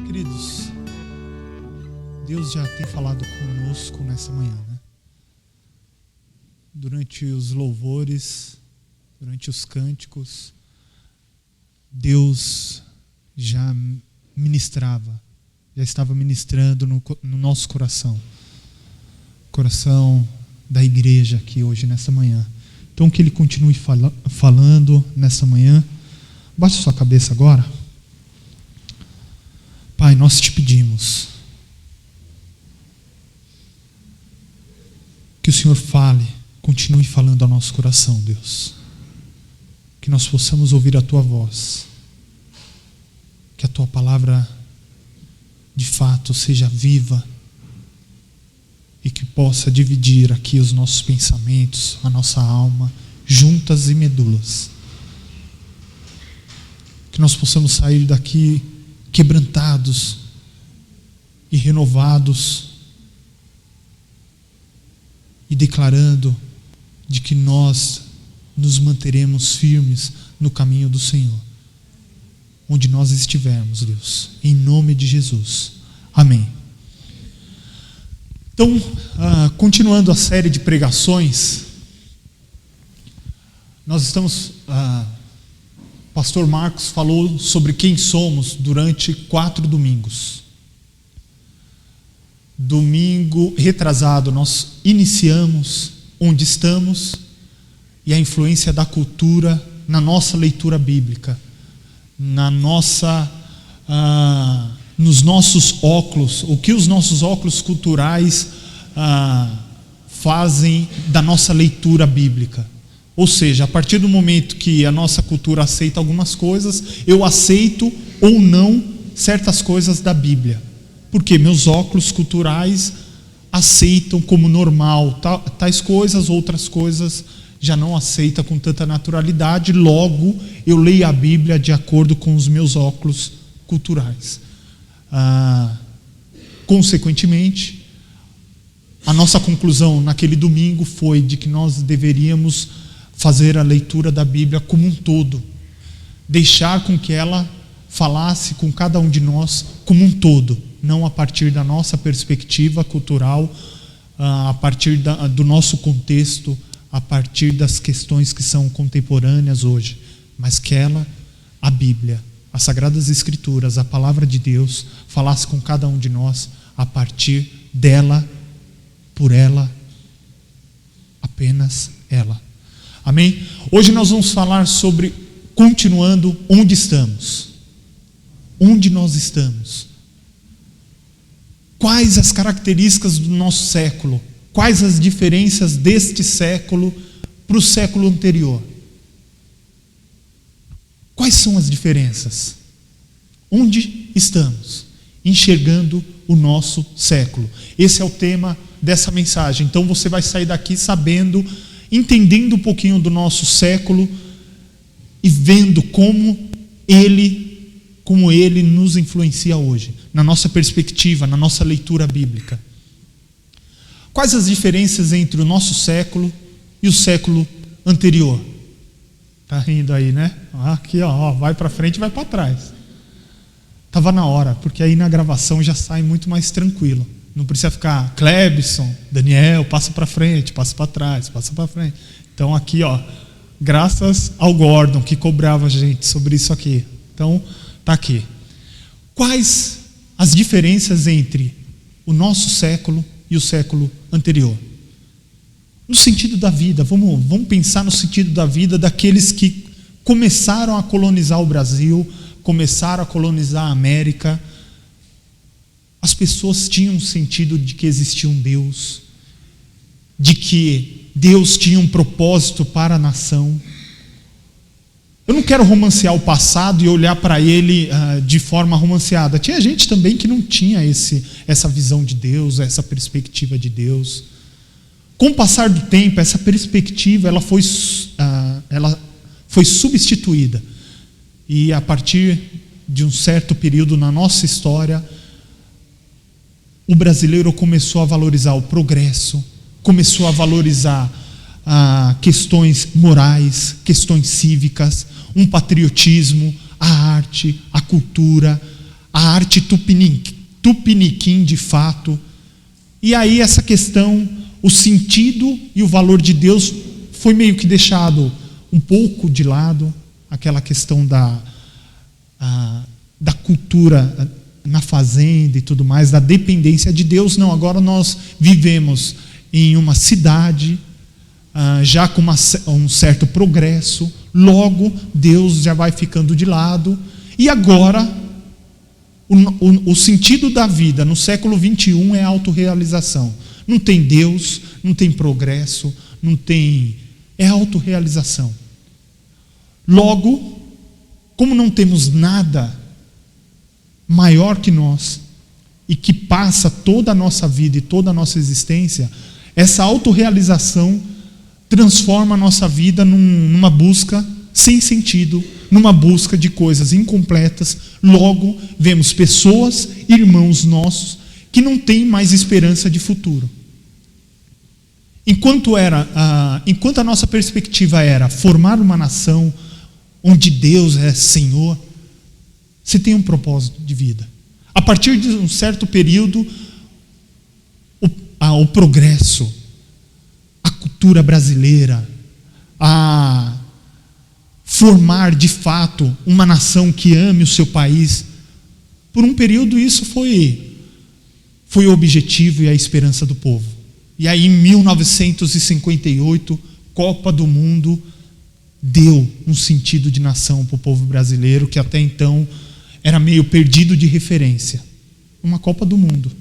Queridos, Deus já tem falado conosco nessa manhã, né? Durante os louvores, durante os cânticos, Deus já ministrava, já estava ministrando no nosso coração da igreja aqui hoje, nessa manhã. Então que Ele continue falando nessa manhã. Baixe sua cabeça agora. Pai, nós te pedimos que o Senhor fale, continue falando ao nosso coração, Deus. Que nós possamos ouvir a Tua voz. Que a Tua palavra, de fato, seja viva e que possa dividir aqui os nossos pensamentos, a nossa alma, juntas e medulas. Que nós possamos sair daqui quebrantados e renovados e declarando de que nós nos manteremos firmes no caminho do Senhor, onde nós estivermos, Deus, em nome de Jesus. Amém. Então, continuando a série de pregações, nós estamos... Pastor Marcos falou sobre quem somos durante 4 domingos. Domingo retrasado, nós iniciamos onde estamos e a influência da cultura na nossa leitura bíblica, nos nossos óculos, o que os nossos óculos culturais fazem da nossa leitura bíblica. Ou seja, a partir do momento que a nossa cultura aceita algumas coisas, eu aceito ou não certas coisas da Bíblia. Porque meus óculos culturais aceitam como normal tais coisas, outras coisas já não aceitam com tanta naturalidade, logo eu leio a Bíblia de acordo com os meus óculos culturais. Consequentemente, a nossa conclusão naquele domingo foi de que nós deveríamos fazer a leitura da Bíblia como um todo, deixar com que ela falasse com cada um de nós como um todo, não a partir da nossa perspectiva cultural, a partir do nosso contexto, a partir das questões que são contemporâneas hoje, mas que ela, a Bíblia, as Sagradas Escrituras, a Palavra de Deus, falasse com cada um de nós a partir dela, por ela, apenas ela. Amém? Hoje nós vamos falar sobre, continuando, onde estamos. Onde nós estamos. Quais as características do nosso século? Quais as diferenças deste século para o século anterior? Quais são as diferenças? Onde estamos? Enxergando o nosso século. Esse é o tema dessa mensagem. Então você vai sair daqui sabendo, entendendo um pouquinho do nosso século e vendo como ele nos influencia hoje, na nossa perspectiva, na nossa leitura bíblica. Quais as diferenças entre o nosso século e o século anterior? Tá rindo aí, né? Aqui, vai para frente e vai para trás. Estava na hora, porque aí na gravação já sai muito mais tranquilo. Não precisa ficar Clebson, Daniel, passa para frente, passa para trás, passa para frente. Então aqui, graças ao Gordon que cobrava a gente sobre isso aqui. Então, tá aqui. Quais as diferenças entre o nosso século e o século anterior? No sentido da vida, vamos pensar no sentido da vida daqueles que começaram a colonizar o Brasil, começaram a colonizar a América. As pessoas tinham um sentido de que existia um Deus, de que Deus tinha um propósito para a nação. Eu não quero romancear o passado e olhar para ele de forma romanceada. Tinha gente também que não tinha essa visão de Deus, essa perspectiva de Deus. Com o passar do tempo, essa perspectiva ela foi substituída. E a partir de um certo período na nossa história, o brasileiro começou a valorizar o progresso, começou a valorizar questões morais, questões cívicas, um patriotismo, a arte, a cultura, a arte tupiniquim de fato. E aí essa questão, o sentido e o valor de Deus foi meio que deixado um pouco de lado, aquela questão da cultura na fazenda e tudo mais, da dependência de Deus. Não, agora nós vivemos em uma cidade já com um certo progresso, logo Deus já vai ficando de lado. E agora o sentido da vida no século 21 é a autorrealização. Não tem Deus, não tem progresso, é autorrealização. Logo, como não temos nada maior que nós e que passa toda a nossa vida e toda a nossa existência, essa autorrealização transforma a nossa vida numa busca sem sentido, numa busca de coisas incompletas. Logo, vemos pessoas, irmãos nossos, que não têm mais esperança de futuro. Enquanto a nossa perspectiva era formar uma nação onde Deus é Senhor, você tem um propósito de vida. A partir de um certo período, o progresso, a cultura brasileira, a formar de fato uma nação que ame o seu país, por um período isso foi o objetivo e a esperança do povo. E aí em 1958, Copa do Mundo deu um sentido de nação para o povo brasileiro, que até então era meio perdido de referência. Uma Copa do Mundo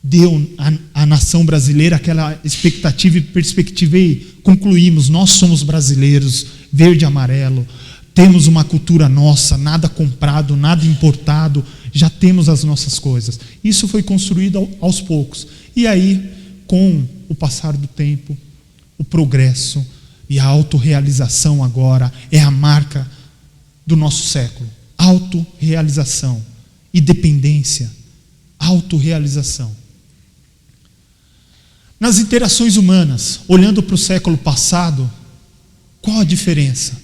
deu à nação brasileira aquela expectativa e perspectiva, e concluímos, nós somos brasileiros, verde e amarelo, temos uma cultura nossa, nada comprado, nada importado, já temos as nossas coisas. Isso foi construído aos poucos. E aí, com o passar do tempo, o progresso e a autorrealização agora é a marca do nosso século. Autorrealização e dependência. Autorrealização. Nas interações humanas, olhando para o século passado, qual a diferença?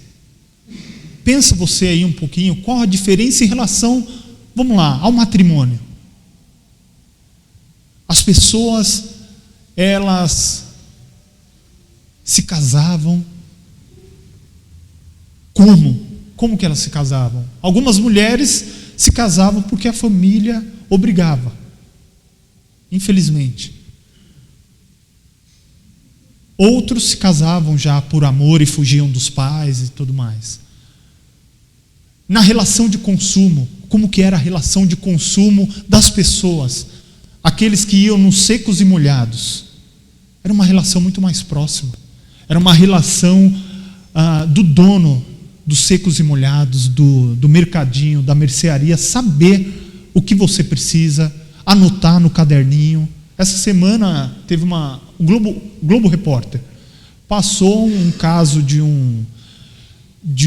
Pensa você aí um pouquinho, qual a diferença em relação, vamos lá, ao matrimônio? As pessoas, elas se casavam. Como? Como que elas se casavam? Algumas mulheres se casavam porque a família obrigava. Infelizmente. Outros se casavam já por amor e fugiam dos pais e tudo mais. Na relação de consumo, como que era a relação de consumo das pessoas? Aqueles que iam nos secos e molhados. Era uma relação muito mais próxima. Era uma relação do dono dos secos e molhados, do mercadinho, da mercearia, saber o que você precisa, anotar no caderninho. Essa semana teve o Globo Repórter passou um caso de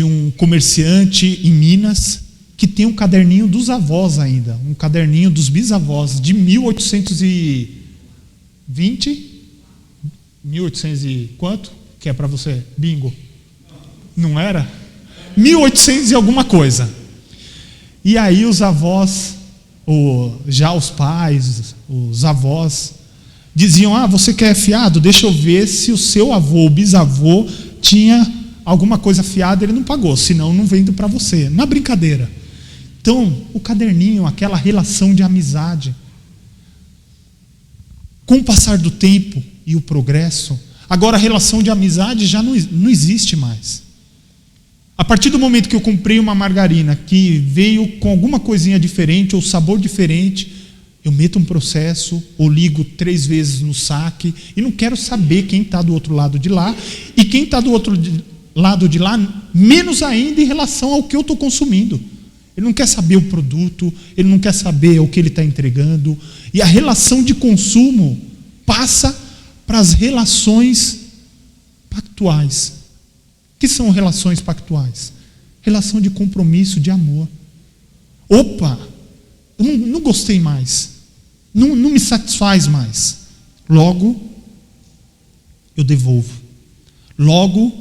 um comerciante em Minas que tem um caderninho dos avós ainda, um caderninho dos bisavós de 1820, 1800 e quanto? Que é para você? Bingo. Não era? 1800 e alguma coisa. E aí os avós, já os pais, os avós, diziam, você quer fiado? Deixa eu ver se o seu avô, o bisavô, tinha alguma coisa fiada, ele não pagou, senão não vendo para você. Na brincadeira. Então, o caderninho, aquela relação de amizade. Com o passar do tempo e o progresso, agora a relação de amizade já não existe mais. A partir do momento que eu comprei uma margarina que veio com alguma coisinha diferente ou sabor diferente, eu meto um processo ou ligo 3 vezes no saque e não quero saber quem está do outro lado de lá, e quem está do outro lado de lá, menos ainda em relação ao que eu estou consumindo. Ele não quer saber o produto, ele não quer saber o que ele está entregando, e a relação de consumo passa para as relações pactuais. O que são relações pactuais? Relação de compromisso, de amor. Opa, eu não gostei mais, não me satisfaz mais. Logo, eu devolvo. Logo,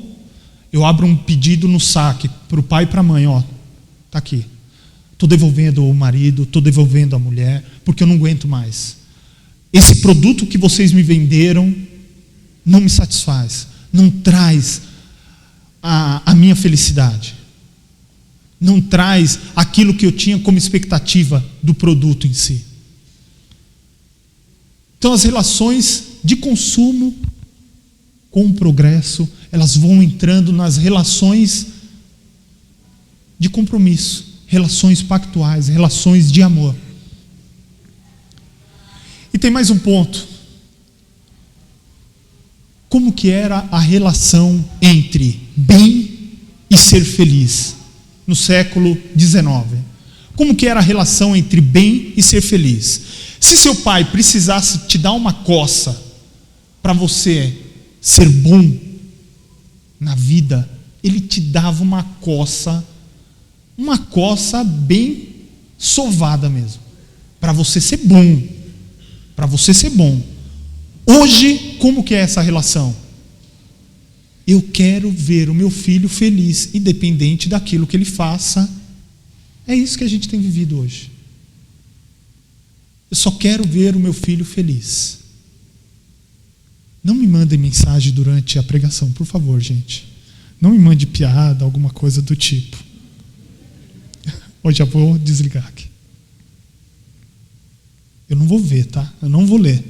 eu abro um pedido no saque para o pai e para a mãe, está aqui. estou devolvendo o marido, estou devolvendo a mulher, porque eu não aguento mais. Esse produto que vocês me venderam não me satisfaz, não traz a minha felicidade, não traz aquilo que eu tinha como expectativa do produto em si. Então as relações de consumo com o progresso, elas vão entrando nas relações de compromisso, relações pactuais, relações de amor. E tem mais um ponto. Como que era a relação entre bem e ser feliz no século XIX? Como que era a relação entre bem e ser feliz? Se seu pai precisasse te dar uma coça para você ser bom na vida, ele te dava uma coça bem sovada mesmo, para você ser bom, para você ser bom. Hoje, como que é essa relação? Eu quero ver o meu filho feliz, independente daquilo que ele faça. É isso que a gente tem vivido hoje. Eu só quero ver o meu filho feliz. Não me mandem mensagem durante a pregação, por favor, gente. Não me mande piada, alguma coisa do tipo. Hoje já vou desligar aqui. Eu não vou ver, tá? Eu não vou ler.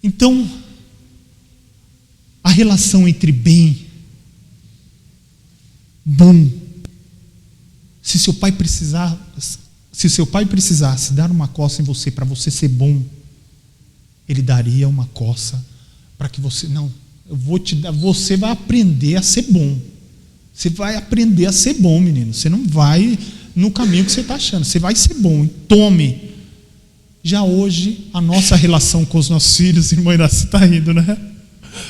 Então, a relação entre bem, bom, se seu pai precisasse dar uma coça em você para você ser bom, ele daria uma coça para que você, não, eu vou te dar, você vai aprender a ser bom. Você vai aprender a ser bom, menino. Você não vai no caminho que você está achando. Você vai ser bom. Tome. Já hoje, a nossa relação com os nossos filhos, irmã Iraci está rindo, né?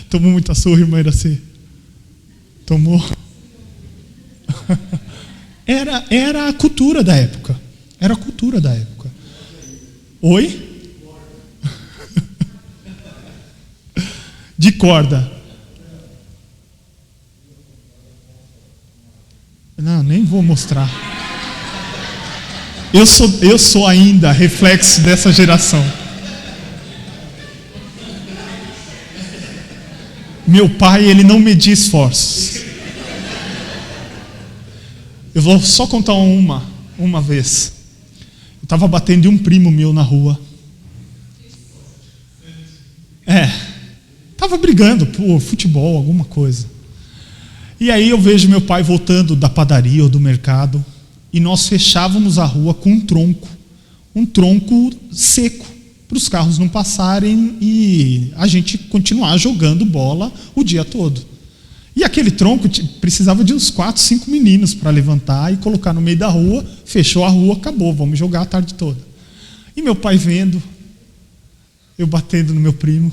Tomou muita surra, irmã Iraci? Tomou? Era a cultura da época. Era a cultura da época. Oi? De corda. Não, nem vou mostrar. Eu sou ainda reflexo dessa geração. Meu pai, ele não media esforços. Eu vou só contar uma vez. Eu estava batendo de um primo meu na rua. Estava brigando por futebol, alguma coisa. E aí eu vejo meu pai voltando da padaria ou do mercado, e nós fechávamos a rua com um tronco seco, para os carros não passarem e a gente continuar jogando bola o dia todo. E aquele tronco precisava de uns 4, 5 meninos para levantar e colocar no meio da rua, fechou a rua, acabou, vamos jogar a tarde toda. E meu pai vendo, eu batendo no meu primo,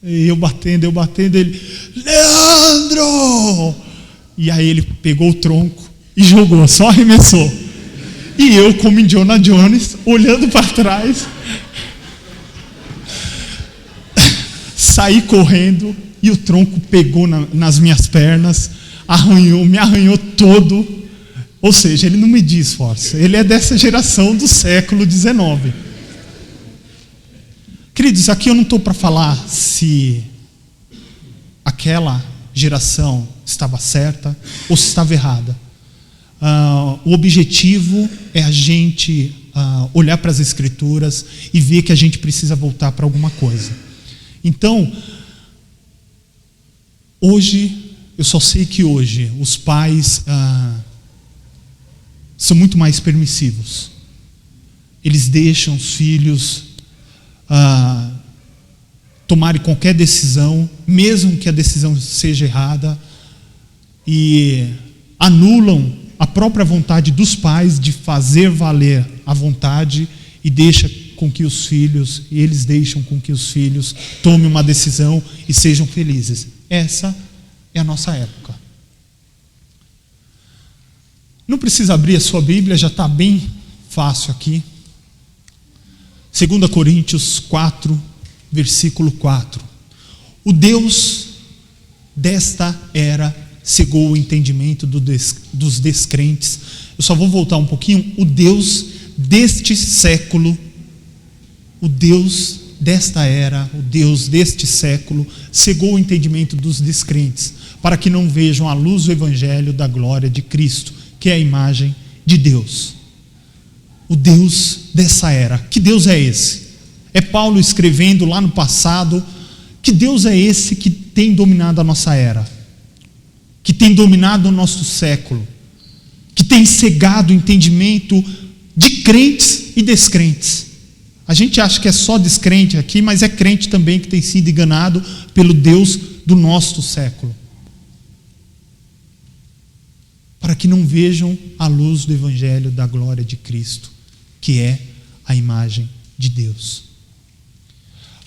e eu batendo, ele, Leandro! E aí ele pegou o tronco e jogou, só arremessou. E eu, como Indiana Jones, olhando para trás, saí correndo e o tronco pegou nas minhas pernas, me arranhou todo. Ou seja, ele não media esforço. Ele é dessa geração do século XIX. Queridos, aqui eu não estou para falar se aquela geração estava certa ou se estava errada. O objetivo é a gente olhar para as Escrituras e ver que a gente precisa voltar para alguma coisa. Então, hoje, eu só sei que hoje os pais são muito mais permissivos. Eles deixam os filhos tomarem qualquer decisão, mesmo que a decisão seja errada, e anulam a própria vontade dos pais de fazer valer a vontade e eles deixam com que os filhos tomem uma decisão e sejam felizes. Essa é a nossa época. Não precisa abrir a sua Bíblia, já está bem fácil aqui. 2 Coríntios 4, versículo 4. O Deus desta era cegou o entendimento dos descrentes, eu só vou voltar um pouquinho, o Deus deste século, o Deus desta era, o Deus deste século, cegou o entendimento dos descrentes, para que não vejam a luz do evangelho da glória de Cristo, que é a imagem de Deus. O Deus dessa era. Que Deus é esse? É Paulo escrevendo lá no passado. Que Deus é esse que tem dominado a nossa era? Que tem dominado o nosso século? Que tem cegado o entendimento de crentes e descrentes? A gente acha que é só descrente aqui, mas é crente também que tem sido enganado pelo Deus do nosso século. Para que não vejam a luz do evangelho da glória de Cristo, que é a imagem de Deus.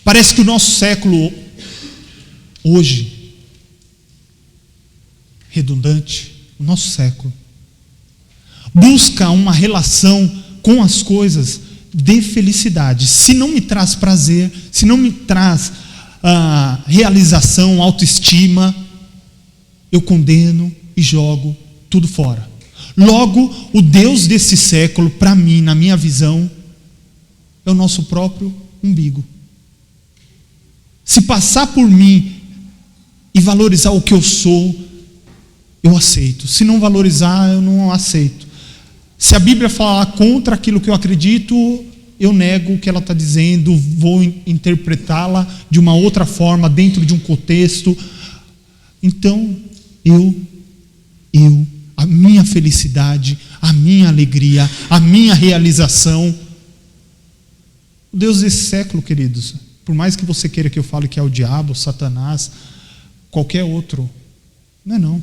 Parece que o nosso século hoje, redundante, o nosso século, busca uma relação com as coisas de felicidade. Se não me traz prazer, se não me traz realização, autoestima, eu condeno e jogo tudo fora. Logo, o Deus desse século, para mim, na minha visão, é o nosso próprio umbigo. Se passar por mim e valorizar o que eu sou, eu aceito. Se não valorizar, eu não aceito. Se a Bíblia falar contra aquilo que eu acredito, eu nego o que ela está dizendo, vou interpretá-la de uma outra forma, dentro de um contexto. Então, a minha felicidade, a minha alegria, a minha realização. O Deus desse século, queridos, por mais que você queira que eu fale que é o diabo, Satanás, qualquer outro, não é não.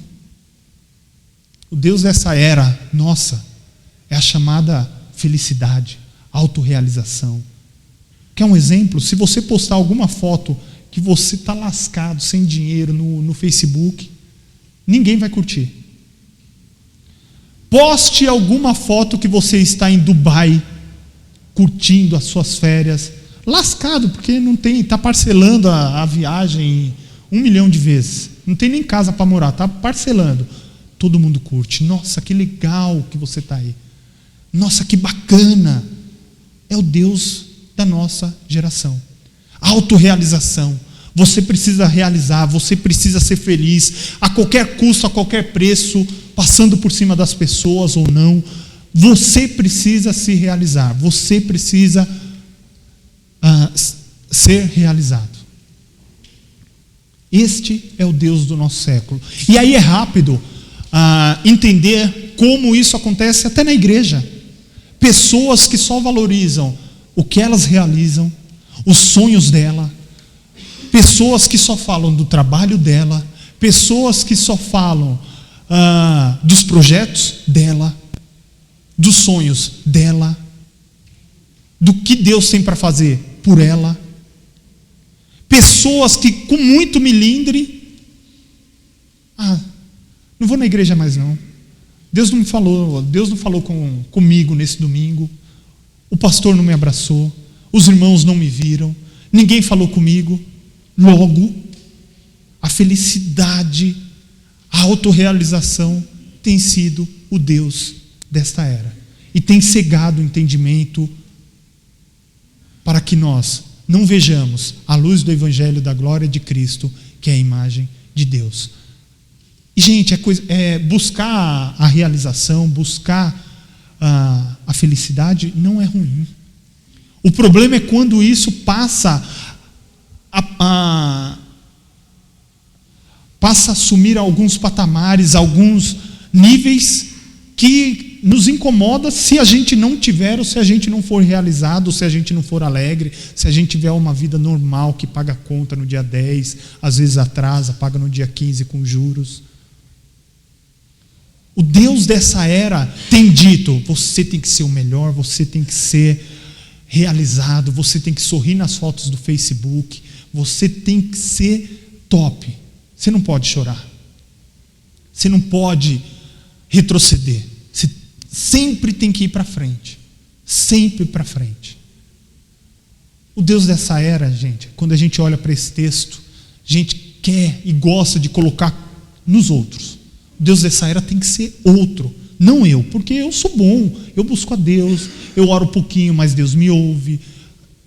O Deus dessa era, nossa, é a chamada felicidade, autorrealização. Quer um exemplo? Se você postar alguma foto que você está lascado, sem dinheiro no Facebook, ninguém vai curtir. Poste alguma foto que você está em Dubai, curtindo as suas férias, lascado, porque não tem, está parcelando a viagem 1 milhão de vezes, não tem nem casa para morar, está parcelando. Todo mundo curte. Nossa, que legal que você está aí. Nossa, que bacana. É o Deus da nossa geração. Autorrealização. Você precisa realizar, você precisa ser feliz, a qualquer custo, a qualquer preço, passando por cima das pessoas ou não. Você precisa se realizar, você precisa ser realizado. Este é o Deus do nosso século. E aí é rápido entender como isso acontece até na igreja. Pessoas que só valorizam o que elas realizam, os sonhos dela, pessoas que só falam do trabalho dela, pessoas que só falam dos projetos dela, dos sonhos dela, do que Deus tem para fazer por ela. Pessoas que com muito milindre, não vou na igreja mais não. Deus não falou comigo nesse domingo. O pastor não me abraçou, os irmãos não me viram, ninguém falou comigo. Logo, a felicidade, a autorrealização tem sido o Deus desta era. E tem cegado o entendimento para que nós não vejamos a luz do evangelho da glória de Cristo, que é a imagem de Deus. E, gente, buscar a realização, buscar a felicidade não é ruim. O problema é quando isso passa a assumir alguns patamares, alguns níveis que nos incomoda se a gente não tiver, ou se a gente não for realizado, ou se a gente não for alegre, se a gente tiver uma vida normal que paga conta no dia 10, às vezes atrasa, paga no dia 15 com juros. O Deus dessa era tem dito: você tem que ser o melhor, você tem que ser realizado, você tem que sorrir nas fotos do Facebook, você tem que ser top. Você não pode chorar, você não pode retroceder, você sempre tem que ir para frente, sempre para frente. O Deus dessa era, gente, quando a gente olha para esse texto, a gente quer e gosta de colocar nos outros. O Deus dessa era tem que ser outro Não eu, porque eu sou bom, eu busco a Deus, eu oro um pouquinho, mas Deus me ouve.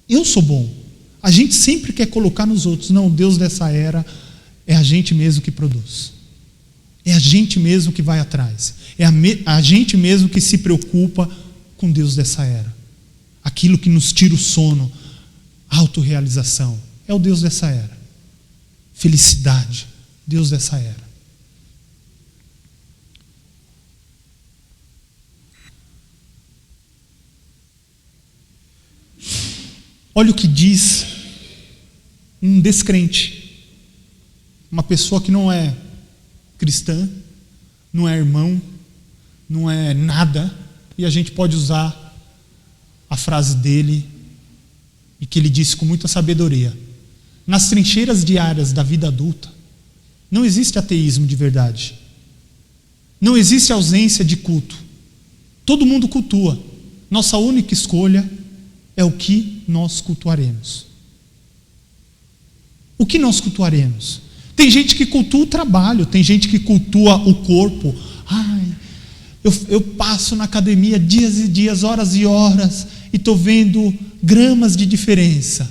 Eu sou bom. A gente sempre quer colocar nos outros. Não, o Deus dessa era é a gente mesmo que produz. É a gente mesmo que vai atrás. É a gente mesmo que se preocupa com Deus dessa era. Aquilo que nos tira o sono, autorrealização, é o Deus dessa era. Felicidade, Deus dessa era. Olha o que diz um descrente, uma pessoa que não é cristã, não é irmão, não é nada, e a gente pode usar a frase dele, e que ele disse com muita sabedoria: nas trincheiras diárias da vida adulta, não existe ateísmo de verdade, não existe ausência de culto, todo mundo cultua, nossa única escolha é o que nós cultuaremos. O que nós cultuaremos? Tem gente que cultua o trabalho, tem gente que cultua o corpo. Eu passo na academia dias e dias, horas e horas, e estou vendo gramas de diferença.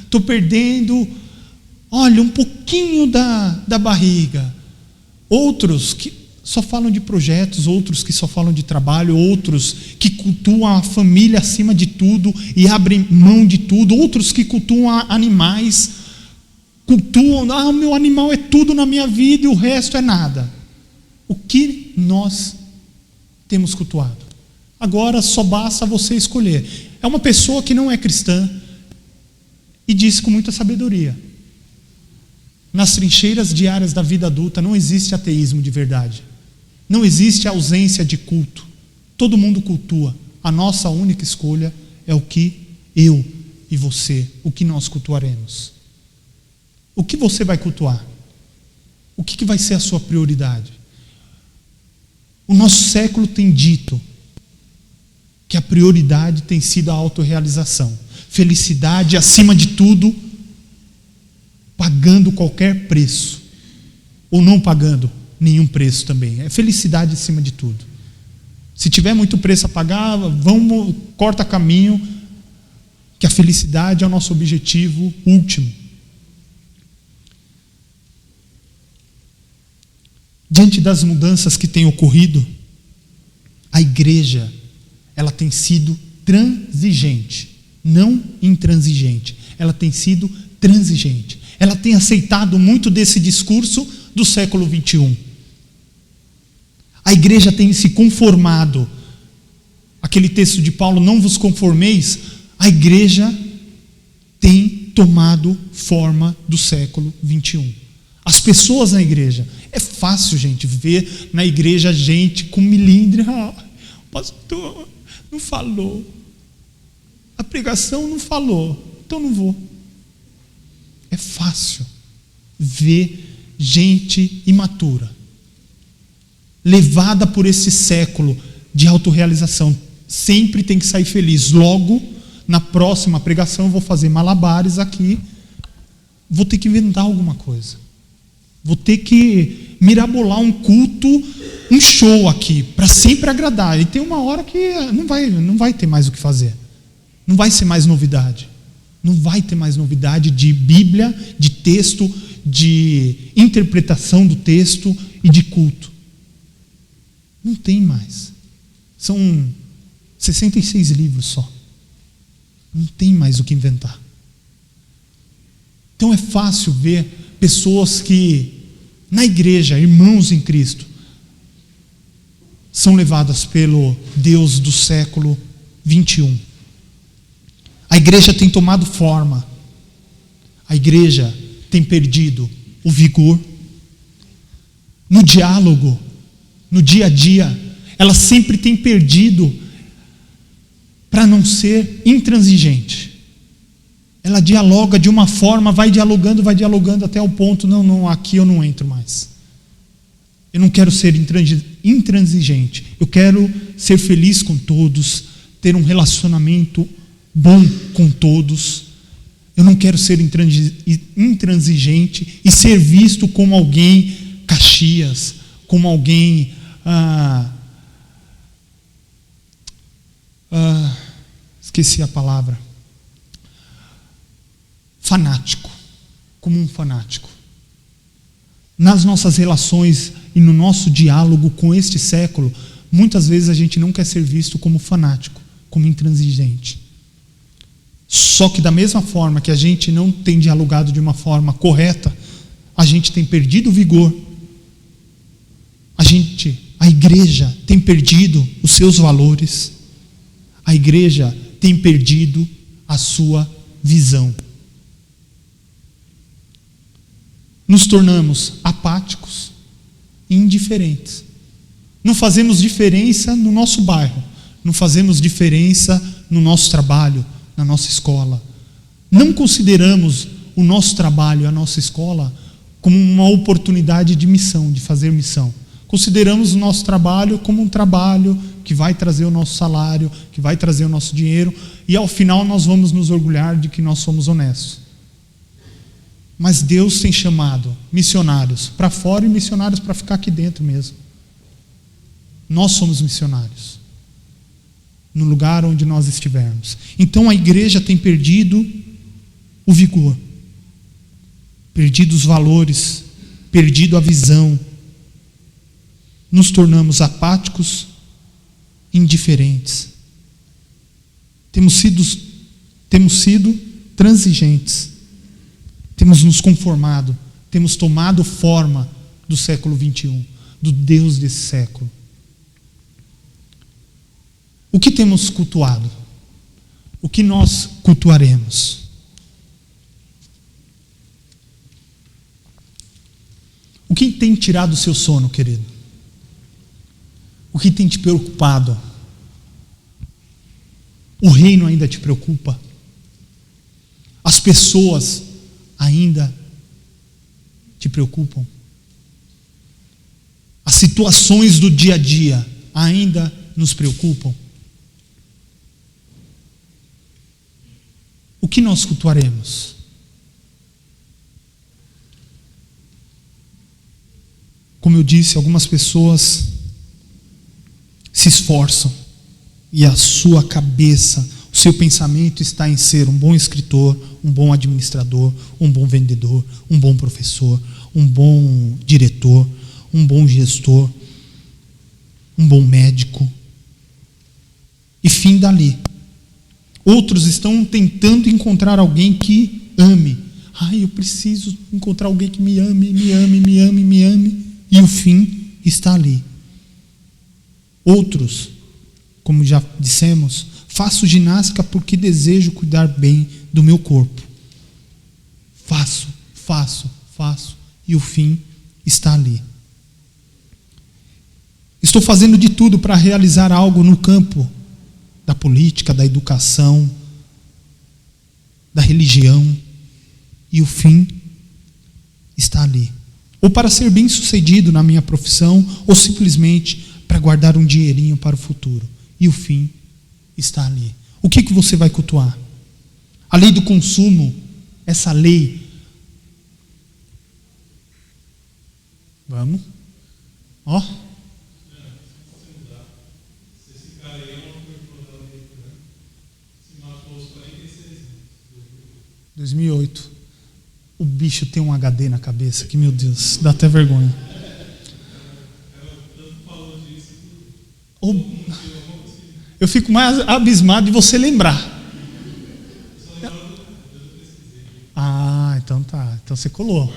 Estou perdendo, olha, um pouquinho da barriga. Outros que só falam de projetos, outros que só falam de trabalho, outros que cultuam a família acima de tudo e abrem mão de tudo, outros que cultuam animais, cultuam, o meu animal é tudo na minha vida e o resto é nada. O que nós temos cultuado? Agora só basta você escolher. É uma pessoa que não é cristã e disse com muita sabedoria: nas trincheiras diárias da vida adulta não existe ateísmo de verdade. Não existe ausência de culto. Todo mundo cultua. A nossa única escolha é o que eu e você, o que nós cultuaremos. O que você vai cultuar? O que vai ser a sua prioridade? O nosso século tem dito que a prioridade tem sido a autorrealização. Felicidade acima de tudo, pagando qualquer preço. Ou não pagando nenhum preço também. É felicidade acima de tudo. Se tiver muito preço a pagar, corta caminho, que a felicidade é o nosso objetivo último. Diante das mudanças que têm ocorrido, a igreja, ela tem sido transigente, não intransigente. Ela tem sido transigente. Ela tem aceitado muito desse discurso do século 21. A igreja tem se conformado. Aquele texto de Paulo, não vos conformeis, a igreja tem tomado forma do século 21. As pessoas na igreja. É fácil, gente, ver na igreja gente com milindre. O pastor não falou. A pregação não falou. Então não vou. É fácil ver gente imatura, levada por esse século de autorrealização. Sempre tem que sair feliz. Logo, na próxima pregação, eu vou fazer malabares aqui. Vou ter que inventar alguma coisa. Vou ter que mirabolar um culto, um show aqui, para sempre agradar. E tem uma hora que não vai ter mais o que fazer. Não vai ser mais novidade. Não vai ter mais novidade de Bíblia, de texto, de interpretação do texto e de culto. Não tem mais. São 66 livros só. Não tem mais o que inventar. Então é fácil ver pessoas que, na igreja, irmãos em Cristo, são levadas pelo Deus do século 21. A igreja tem tomado forma. A igreja tem perdido o vigor. No diálogo, no dia a dia, ela sempre tem perdido para não ser intransigente. Ela dialoga de uma forma, vai dialogando até o ponto, não, aqui eu não entro mais. Eu não quero ser intransigente. Eu quero ser feliz com todos, ter um relacionamento bom com todos. Eu não quero ser intransigente e ser visto como alguém Caxias, como alguém esqueci a palavra, fanático, como um fanático. Nas nossas relações e no nosso diálogo com este século, muitas vezes a gente não quer ser visto como fanático, como intransigente. Só que da mesma forma que a gente não tem dialogado de uma forma correta, a gente tem perdido o vigor. A igreja tem perdido os seus valores. A igreja tem perdido a sua visão. Nos tornamos apáticos e indiferentes. Não fazemos diferença no nosso bairro, não fazemos diferença no nosso trabalho, na nossa escola. Não consideramos o nosso trabalho, a nossa escola, como uma oportunidade de missão, de fazer missão. Consideramos o nosso trabalho como um trabalho que vai trazer o nosso salário, que vai trazer o nosso dinheiro, e ao final nós vamos nos orgulhar de que nós somos honestos. Mas Deus tem chamado missionários para fora e missionários para ficar aqui dentro mesmo. Nós somos missionários no lugar onde nós estivermos. Então a igreja tem perdido o vigor, perdido os valores, perdido a visão. Nos tornamos apáticos, indiferentes. Temos sido transigentes. Temos nos conformado, temos tomado forma do século 21, do Deus desse século. O que temos cultuado? O que nós cultuaremos? O que tem tirado o seu sono, querido? O que tem te preocupado? O reino ainda te preocupa? As pessoas ainda te preocupam? As situações do dia a dia ainda nos preocupam? O que nós cultuaremos? Como eu disse, algumas pessoas se esforçam e a sua cabeça, o seu pensamento está em ser um bom escritor, um bom administrador, um bom vendedor, um bom professor, um bom diretor, um bom gestor, um bom médico. E fim dali. Outros estão tentando encontrar alguém que ame. Eu preciso encontrar alguém que me ame, me ame, me ame, me ame. E o fim está ali. Outros, como já dissemos, faço ginástica porque desejo cuidar bem do meu corpo. Faço. E o fim está ali. Estou fazendo de tudo para realizar algo no campo da política, da educação, da religião, e o fim está ali. Ou para ser bem sucedido na minha profissão, ou simplesmente para guardar um dinheirinho para o futuro, e o fim está ali. O que você vai cultuar? A lei do consumo, essa lei. Vamos? Ó. 2008. O bicho tem um HD na cabeça que, meu Deus, dá até vergonha. Eu fico mais abismado de você lembrar. Então tá. Então você colou.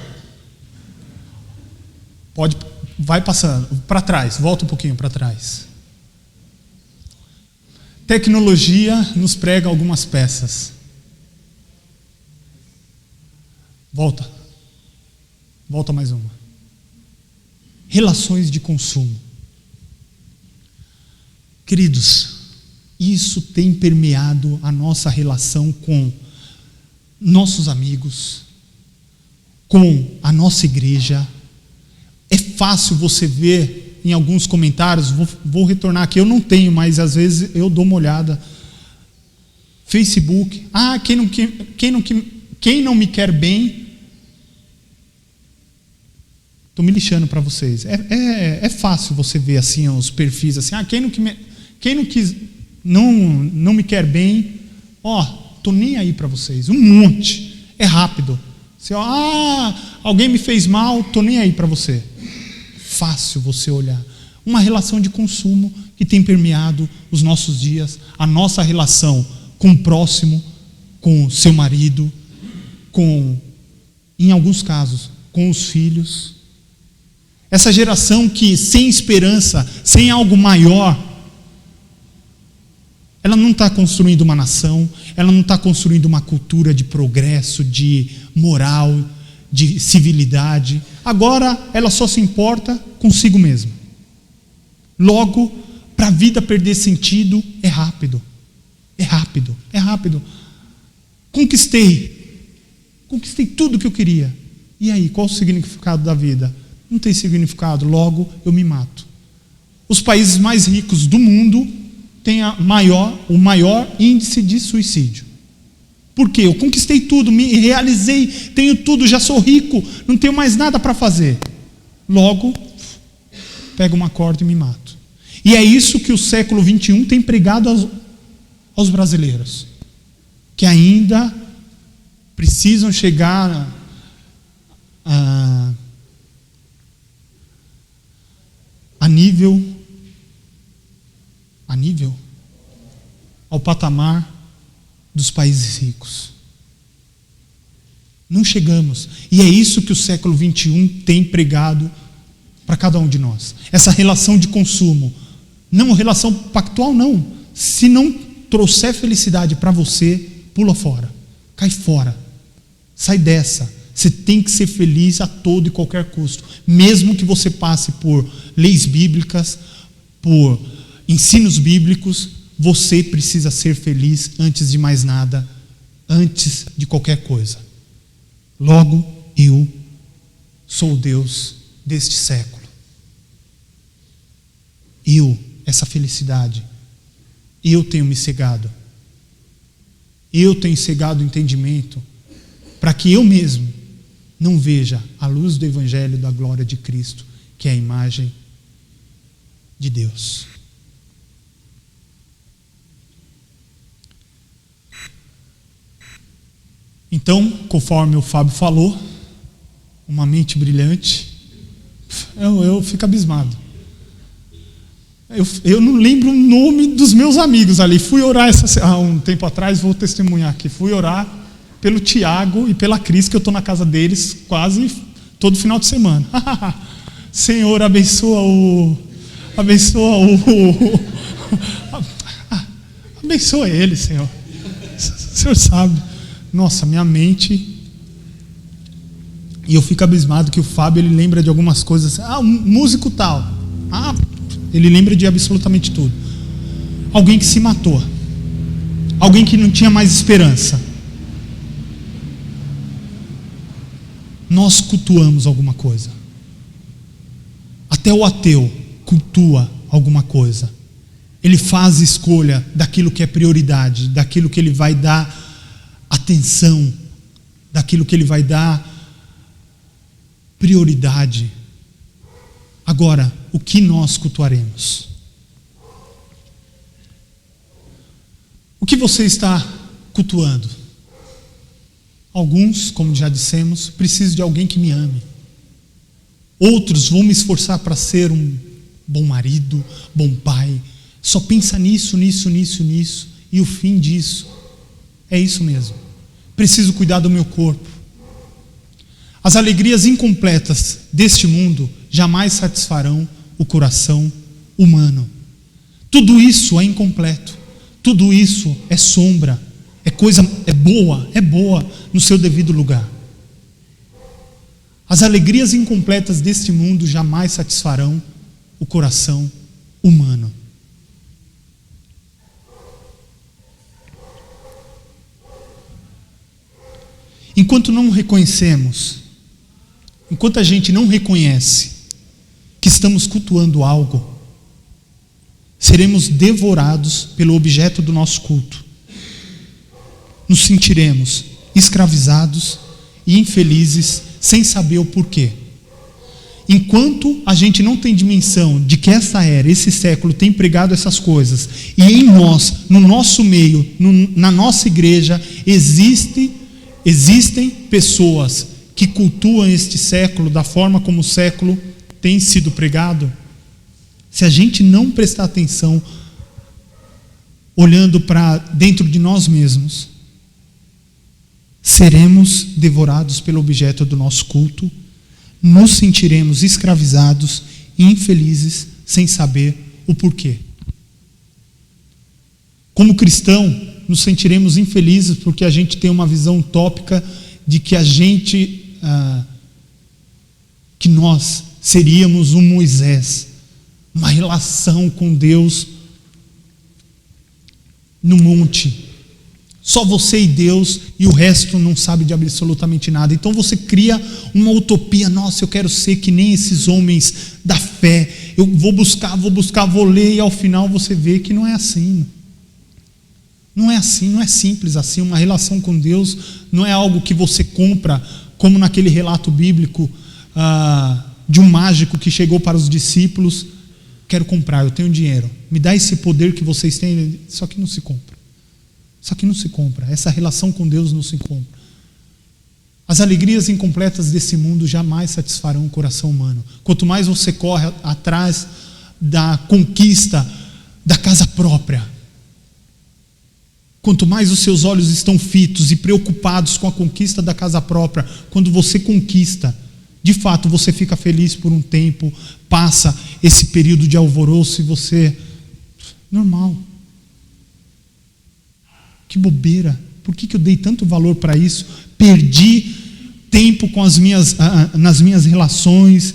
Vai passando para trás, volta um pouquinho para trás. Tecnologia nos prega algumas peças. Volta mais uma. Relações de consumo. Queridos, isso tem permeado a nossa relação com nossos amigos, com a nossa igreja. É fácil você ver em alguns comentários, vou retornar aqui, eu não tenho, mas às vezes eu dou uma olhada. Facebook, quem não me quer bem, Estou me lixando para vocês. É fácil você ver assim os perfis assim. Quem não me quer bem, estou nem aí para vocês. Um monte. É rápido. Você, alguém me fez mal, estou nem aí para você. Fácil você olhar. Uma relação de consumo que tem permeado os nossos dias, a nossa relação com o próximo, com o seu marido, em alguns casos, com os filhos. Essa geração que sem esperança, sem algo maior, ela não está construindo uma nação, ela não está construindo uma cultura de progresso, de moral, de civilidade. Agora ela só se importa consigo mesma. Logo, para a vida perder sentido, é rápido. É rápido, é rápido. Conquistei tudo que eu queria. E aí, qual o significado da vida? Não tem significado, logo eu me mato. Os países mais ricos do mundo têm o maior índice de suicídio. Por quê? Eu conquistei tudo, me realizei, tenho tudo, já sou rico, não tenho mais nada para fazer. Logo, pego uma corda e me mato. E é isso que o século XXI tem pregado aos brasileiros, que ainda precisam chegar ao patamar dos países ricos. Não chegamos. E é isso que o século XXI tem pregado para cada um de nós. Essa relação de consumo. Não relação pactual, não. Se não trouxer felicidade para você, pula fora. Cai fora. Sai dessa. Você tem que ser feliz a todo e qualquer custo. Mesmo que você passe por leis bíblicas, por ensinos bíblicos, você precisa ser feliz antes de mais nada, antes de qualquer coisa. Logo, eu sou o Deus deste século. Essa felicidade, eu tenho me cegado. Eu tenho cegado o entendimento para que eu mesmo não veja a luz do Evangelho da glória de Cristo, que é a imagem de Deus. Então, conforme o Fábio falou, uma mente brilhante, eu fico abismado. Eu não lembro o nome dos meus amigos ali. Fui orar um tempo atrás, vou testemunhar aqui. Fui orar pelo Tiago e pela Cris, que eu estou na casa deles quase todo final de semana. Senhor, abençoa ele, Senhor. O Senhor sabe. Nossa, minha mente. E eu fico abismado que o Fábio, ele lembra de algumas coisas. Um músico tal. Ele lembra de absolutamente tudo. Alguém que se matou. Alguém que não tinha mais esperança. Nós cultuamos alguma coisa. Até o ateu cultua alguma coisa. Ele faz escolha daquilo que é prioridade, daquilo que ele vai dar atenção, daquilo que ele vai dar prioridade. Agora, o que nós cultuaremos? O que você está cultuando? Alguns, como já dissemos, preciso de alguém que me ame. Outros, vou me esforçar para ser um bom marido, bom pai. Só pensa nisso. E o fim disso é isso mesmo. Preciso cuidar do meu corpo. As alegrias incompletas deste mundo jamais satisfarão o coração humano. Tudo isso é incompleto. Tudo isso é sombra. É boa no seu devido lugar. As alegrias incompletas deste mundo jamais satisfarão o coração humano. Enquanto a gente não reconhece que estamos cultuando algo, seremos devorados pelo objeto do nosso culto. Nos sentiremos escravizados e infelizes sem saber o porquê. enquanto a gente não tem dimensão de que essa era, esse século tem pregado essas coisas, e em nós, no nosso meio, na nossa igreja, existem pessoas que cultuam este século da forma como o século tem sido pregado, se a gente não prestar atenção, olhando para dentro de nós mesmos, seremos devorados pelo objeto do nosso culto, nos sentiremos escravizados e infelizes sem saber o porquê. Como cristão, nos sentiremos infelizes porque a gente tem uma visão utópica de que que nós seríamos um Moisés, uma relação com Deus no monte. Só você e Deus, e o resto não sabe de absolutamente nada. Então você cria uma utopia. Nossa, eu quero ser que nem esses homens da fé. Eu vou buscar, vou ler, e ao final você vê que não é assim. Não é assim, não é simples assim. Uma relação com Deus não é algo que você compra, como naquele relato bíblico de um mágico que chegou para os discípulos: quero comprar, eu tenho dinheiro, me dá esse poder que vocês têm. Só que não se compra. Isso aqui não se compra. Essa relação com Deus não se compra. As alegrias incompletas desse mundo jamais satisfarão o coração humano. Quanto mais você corre atrás da conquista da casa própria, quanto mais os seus olhos estão fitos e preocupados com a conquista da casa própria, quando você conquista, de fato você fica feliz por um tempo, passa esse período de alvoroço e você... normal. Que bobeira, por que eu dei tanto valor para isso? Perdi tempo com nas minhas relações,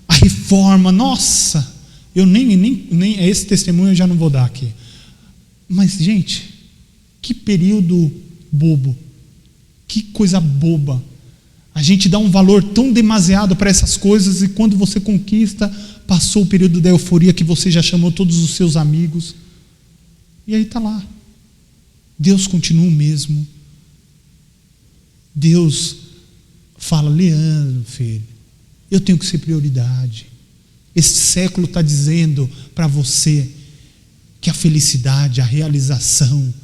a reforma, nossa, eu nem esse testemunho eu já não vou dar aqui. Mas, gente, que período bobo, que coisa boba. A gente dá um valor tão demasiado para essas coisas, e quando você conquista, passou o período da euforia que você já chamou todos os seus amigos, e aí está lá. Deus continua o mesmo. Deus fala: Leandro, filho, eu tenho que ser prioridade. Esse século está dizendo para você que a felicidade, a realização,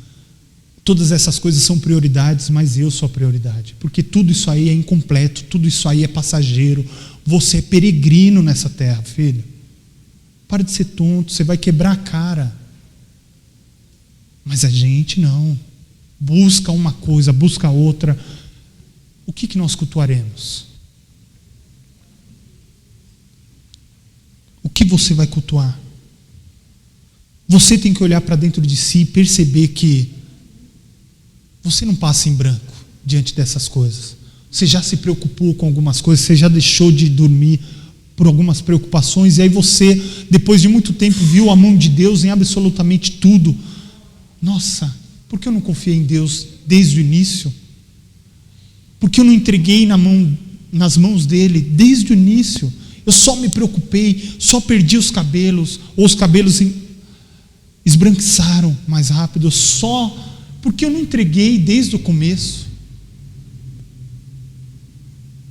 todas essas coisas são prioridades, mas eu sou a prioridade, porque tudo isso aí é incompleto, tudo isso aí é passageiro. Você é peregrino nessa terra, filho. Para de ser tonto, você vai quebrar a cara. Mas a gente não. Busca uma coisa, busca outra. O que nós cultuaremos? O que você vai cultuar? Você tem que olhar para dentro de si e perceber que você não passa em branco diante dessas coisas. Você já se preocupou com algumas coisas, você já deixou de dormir por algumas preocupações, e aí você, depois de muito tempo, viu a mão de Deus em absolutamente tudo. Nossa, por que eu não confiei em Deus desde o início? Por que eu não entreguei nas mãos dele desde o início? Eu só me preocupei, só perdi os cabelos, ou os cabelos esbranquiçaram mais rápido, só porque eu não entreguei desde o começo.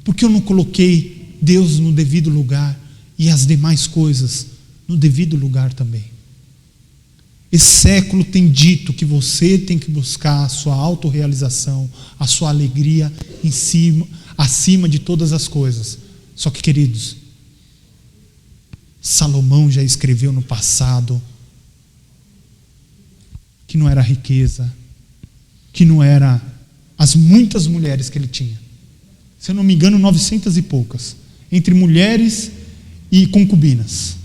Porque eu não coloquei Deus no devido lugar e as demais coisas no devido lugar também. Esse século tem dito que você tem que buscar a sua autorrealização, a sua alegria acima de todas as coisas. Só que, queridos, Salomão já escreveu no passado que não era a riqueza, que não era as muitas mulheres que ele tinha. Se eu não me engano, 900 e poucas, entre mulheres e concubinas.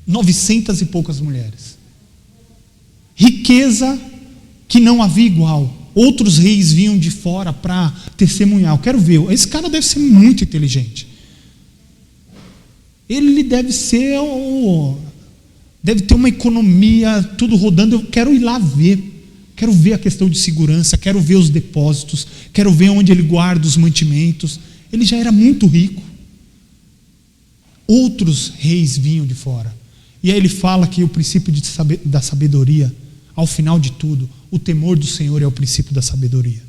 900 e poucas mulheres. Riqueza que não havia igual. Outros reis vinham de fora para testemunhar. Eu quero ver, esse cara deve ser muito inteligente. Ele deve ter uma economia, tudo rodando. Eu quero ir lá ver. Quero ver a questão de segurança, quero ver os depósitos, quero ver onde ele guarda os mantimentos. Ele já era muito rico. Outros reis vinham de fora. E aí ele fala que o princípio da sabedoria, ao final de tudo, o temor do Senhor é o princípio da sabedoria.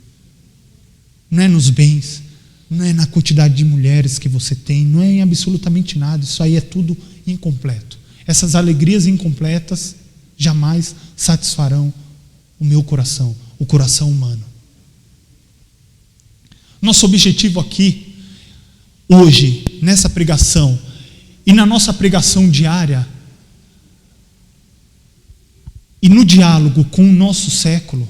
Não é nos bens, não é na quantidade de mulheres que você tem, não é em absolutamente nada. Isso aí é tudo incompleto. Essas alegrias incompletas jamais satisfarão o meu coração, o coração humano. Nosso objetivo aqui, hoje, nessa pregação e na nossa pregação diária e no diálogo com o nosso século,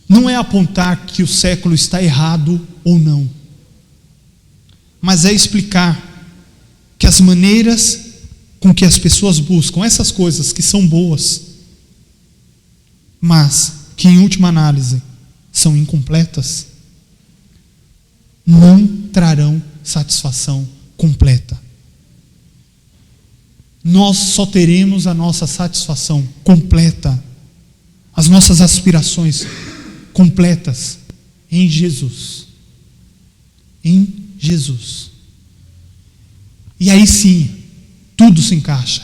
não é apontar que o século está errado ou não, mas é explicar que as maneiras com que as pessoas buscam essas coisas que são boas, mas que em última análise são incompletas, não trarão satisfação completa. Nós só teremos a nossa satisfação completa, as nossas aspirações completas em Jesus. Em Jesus. E aí sim, tudo se encaixa.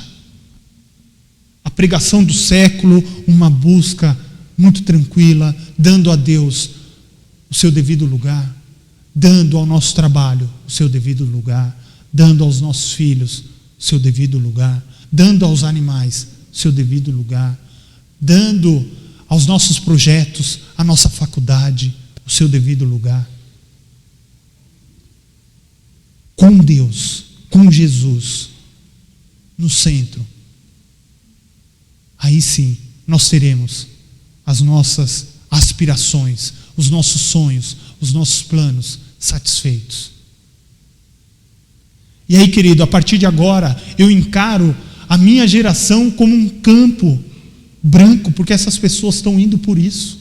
A pregação do século, uma busca muito tranquila, dando a Deus o seu devido lugar, dando ao nosso trabalho o seu devido lugar, dando aos nossos filhos o seu devido lugar, dando aos animais o seu devido lugar, dando aos nossos projetos, à nossa faculdade, o seu devido lugar. Com Deus, com Jesus no centro, aí sim nós teremos as nossas aspirações, os nossos sonhos, os nossos planos satisfeitos. E aí, querido, a partir de agora eu encaro a minha geração como um campo branco, porque essas pessoas estão indo por isso.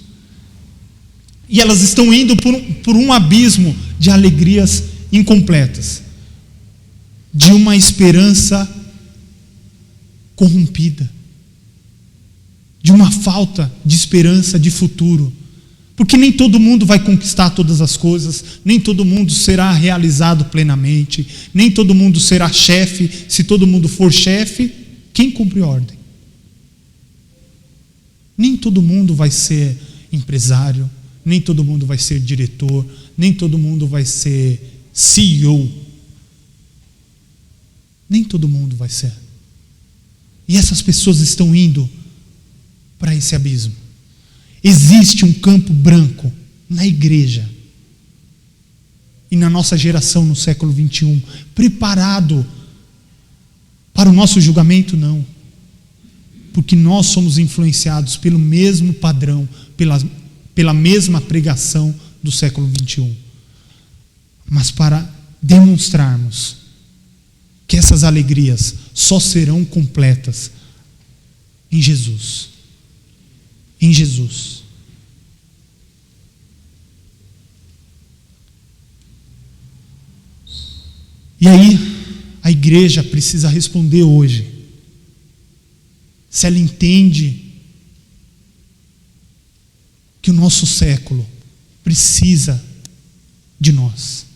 E elas estão indo por um abismo de alegrias incompletas, de uma esperança corrompida, de uma falta de esperança de futuro. Porque nem todo mundo vai conquistar todas as coisas, nem todo mundo será realizado plenamente, nem todo mundo será chefe. Se todo mundo for chefe, quem cumpre ordem? Nem todo mundo vai ser empresário, nem todo mundo vai ser diretor, nem todo mundo vai ser CEO. Nem todo mundo vai ser. E essas pessoas estão indo para esse abismo. Existe um campo branco na igreja e na nossa geração no século 21, preparado para o nosso julgamento? Não. Porque nós somos influenciados pelo mesmo padrão, pela mesma pregação do século 21. Mas para demonstrarmos que essas alegrias só serão completas em Jesus. Em Jesus. E aí, a igreja precisa responder hoje se ela entende que o nosso século precisa de nós.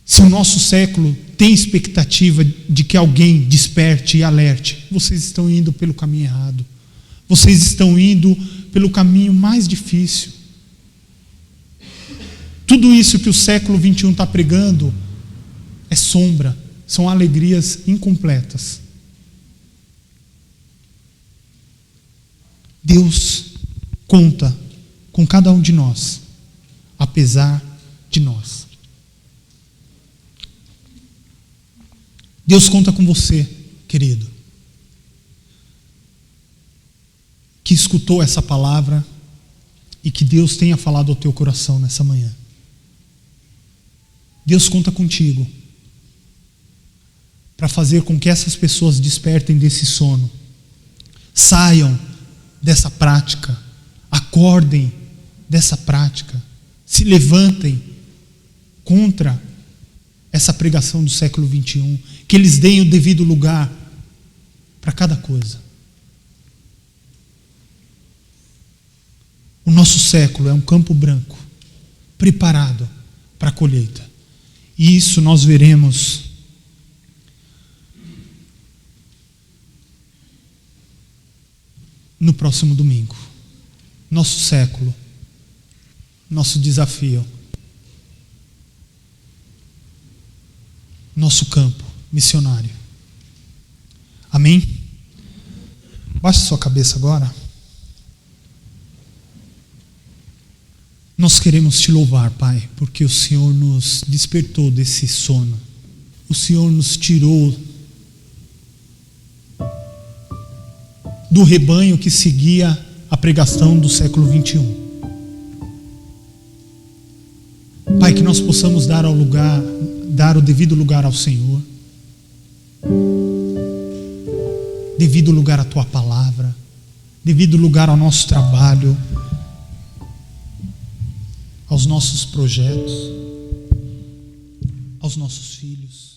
Se o nosso século tem expectativa de que alguém desperte e alerte, vocês estão indo pelo caminho errado. Vocês estão indo pelo caminho mais difícil. Tudo isso que o século 21 está pregando é sombra, são alegrias incompletas. Deus conta com cada um de nós, apesar de nós. Deus conta com você, querido, que escutou essa palavra e que Deus tenha falado ao teu coração nessa manhã. Deus conta contigo para fazer com que essas pessoas despertem desse sono, saiam dessa prática, acordem dessa prática, se levantem contra essa pregação do século 21, que eles deem o devido lugar para cada coisa. O nosso século é um campo branco, preparado para a colheita. E isso nós veremos no próximo domingo. Nosso século nosso desafio, nosso campo missionário. Amém? Baixe sua cabeça agora. Nós queremos te louvar, Pai, porque o Senhor nos despertou desse sono. O Senhor nos tirou do rebanho que seguia a pregação do século 21. Pai, que nós possamos dar o devido lugar ao Senhor, devido lugar à Tua palavra, devido lugar ao nosso trabalho, aos nossos projetos, aos nossos filhos.